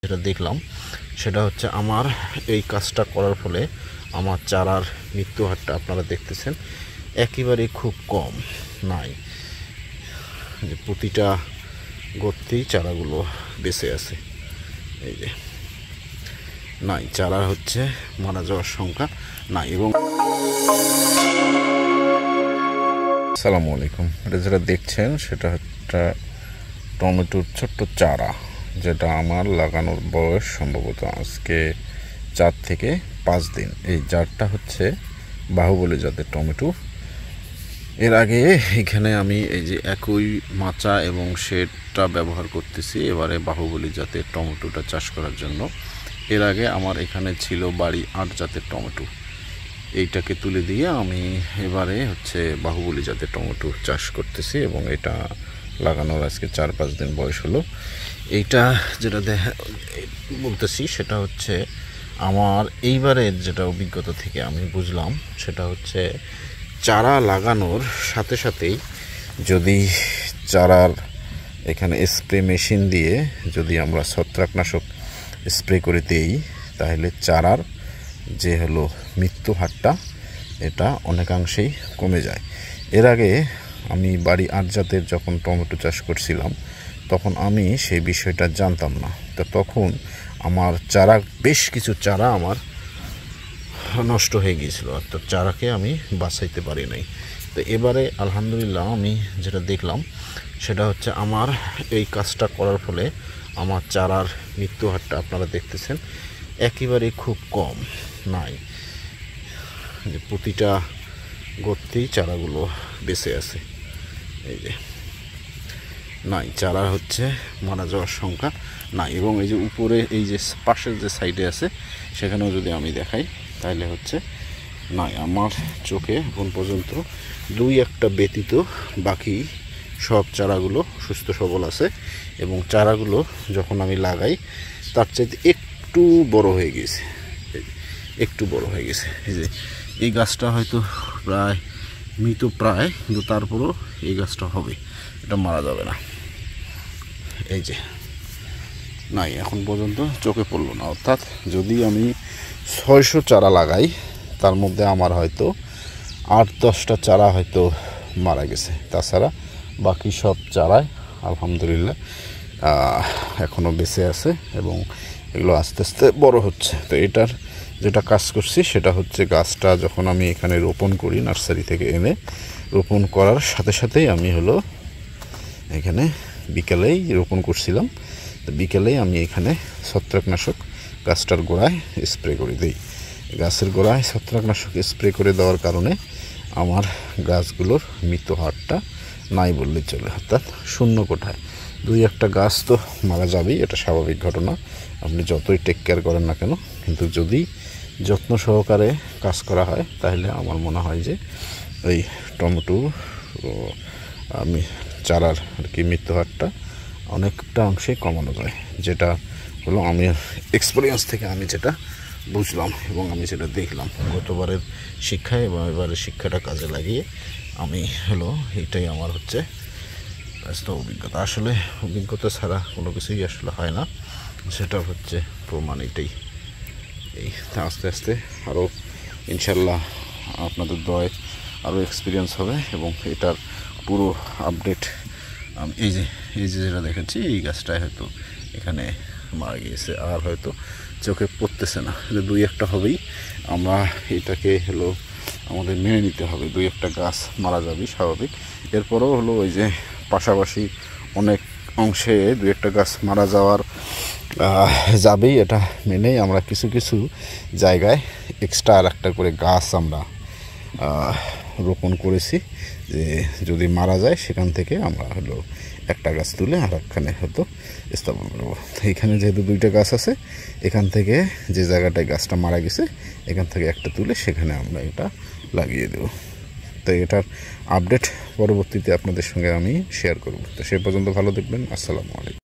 যেটা দেখলাম সেটা হচ্ছে আমার এই কাজটা করার ফলে আমার চারার মৃত্যু হারটা আপনারা দেখতেছেন একেবারেই খুব কম নাই, যে প্রতিটা গর্তেই চারাগুলো বেঁচে আছে। এই যে নাই, চারা হচ্ছে মারা যাওয়ার সংখ্যা নাই। এবং আসসালামু আলাইকুম, এটা যেটা দেখছেন সেটা হচ্ছে টমেটোর ছোট্ট চারা, যেটা আমার লাগানোর বয়স সম্ভবত আজকে 4 থেকে 5 দিন। এই জারটা হচ্ছে বাহুবলী জাতের টমেটো। এর আগে এখানে আমি এই যে একই মাচা এবং শেডটা ব্যবহার করতেছি এবারে বাহুবলী জাতের টমেটোটা চাষ করার জন্য। এর আগে আমার এখানে ছিল বাড়ি 8 জাতের টমেটো, এইটাকে তুলে দিয়ে আমি এবারে হচ্ছে বাহুবলী জাতের টমেটো চাষ করতেছি এবং এটা লাগানোর আজকে 4-5 দিন বয়স হলো। এইটা যেটা বলতেছি সেটা হচ্ছে আমার এইবারের যেটা অভিজ্ঞতা থেকে আমি বুঝলাম সেটা হচ্ছে চারা লাগানোর সাথে সাথেই যদি চারার এখানে স্প্রে মেশিন দিয়ে যদি আমরা ছত্রাকনাশক স্প্রে করে দিই তাহলে চারার যে হলো মৃত্যু হারটা এটা অনেকাংশেই কমে যায়। এর আগে আমি বাড়ি 8 জাতের যখন টমেটো চাষ করছিলাম তখন আমি সেই বিষয়টা জানতাম না, তো তখন আমার চারা বেশ কিছু চারা আমার নষ্ট হয়ে গিয়েছিল, অর্থাৎ চারাকে আমি বাঁচাইতে পারি নাই। তো এবারে আলহামদুলিল্লাহ আমি যেটা দেখলাম সেটা হচ্ছে আমার এই কাজটা করার ফলে আমার চারার মৃত্যু হারটা আপনারা দেখতেছেন একেবারেই খুব কম নাই, যে প্রতিটা গর্তেই চারাগুলো বেঁচে আছে। এই যে নাই, চারা হচ্ছে মারা যাওয়ার সংখ্যা নাই। এবং এই যে উপরে এই যে পাশের যে সাইডে আছে সেখানেও যদি আমি দেখাই তাহলে হচ্ছে নাই, আমার চোখে এখন পর্যন্ত 2-1টা ব্যতীত বাকি সব চারাগুলো সুস্থ সবল আছে এবং চারাগুলো যখন আমি লাগাই তার চাইতে একটু বড় হয়ে গেছে, একটু বড় হয়ে গেছে। এই যে এই গাছটা হয়তো প্রায় মৃত প্রায়, কিন্তু তারপরও এই গাছটা হবে, এটা মারা যাবে না। এই যে নাই, এখন পর্যন্ত চোখে পড়লো না। অর্থাৎ যদি আমি 600 চারা লাগাই তার মধ্যে আমার হয়তো 8-10টা চারা হয়তো মারা গেছে, তাছাড়া বাকি সব চারায় আলহামদুলিল্লাহ এখনও বেঁচে আছে এবং এগুলো আস্তে আস্তে বড় হচ্ছে। তো এটার যেটা কাজ করছি সেটা হচ্ছে গাছটা যখন আমি এখানে রোপণ করি নার্সারি থেকে এনে রোপণ করার সাথে সাথেই আমি হলো এখানে বিকেলেই রোপণ করছিলাম, তো বিকেলেই আমি এখানে ছত্রাকনাশক গাছটার গোড়ায় স্প্রে করে দিই। গাছের গোড়ায় ছত্রাকনাশক স্প্রে করে দেওয়ার কারণে আমার গাছগুলোর মৃত্যু হারটা নাই বললেই চলে, অর্থাৎ শূন্য কোঠায়। 2-1টা গাছ তো মারা যাবেই, এটা স্বাভাবিক ঘটনা, আপনি যতই টেক কেয়ার করেন না কেন। কিন্তু যদি যত্ন সহকারে কাজ করা হয় তাহলে আমার মনে হয় যে এই টমেটো আমি চারার আর কি মৃত্যু হারটা অনেকটা অংশে কমানো যায়, যেটা হলো আমি এক্সপিরিয়েন্স থেকে আমি যেটা বুঝলাম এবং আমি যেটা দেখলাম গতবারের শিক্ষায় এবং এবারের শিক্ষাটা কাজে লাগিয়ে আমি হলো এটাই আমার হচ্ছে বাস্তব অভিজ্ঞতা। আসলে অভিজ্ঞতা ছাড়া কোনো কিছুই আসলে হয় না, সেটা হচ্ছে প্রমাণ এটাই। এই আস্তে আস্তে আরও ইনশাল্লাহ আপনাদের দয় আরও এক্সপিরিয়েন্স হবে এবং এটার পুরো আপডেট এই যে যেটা দেখাচ্ছি এই গাছটায় হয়তো এখানে মারা গিয়েছে, আর হয়তো চোখে পড়তেছে না, যে 2-1টা হবেই। আমরা এটাকে হলো আমাদের মেনে নিতে হবে, 2-1টা গাছ মারা যাবে স্বাভাবিক। এরপরেও হলো ওই যে পাশাপাশি অনেক অংশে 2-1টা গাছ মারা যাওয়ার যাবেই, এটা মেনেই আমরা কিছু কিছু জায়গায় এক্সট্রা আর একটা করে গাছ আমরা রোপণ করেছি, যে যদি মারা যায় সেখান থেকে আমরা হলো একটা গাছ তুলে আর একখানে হয়তো স্থাপন করবো। তো এখানে যেহেতু 2টা গাছ আছে, এখান থেকে যে জায়গাটায় গাছটা মারা গেছে এখান থেকে একটা তুলে সেখানে আমরা এটা লাগিয়ে দেব। তো এটার আপডেট পরবর্তীতে আপনাদের সঙ্গে আমি শেয়ার করব। তো সে পর্যন্ত ভালো দেখবেন। আসসালামু আলাইকুম।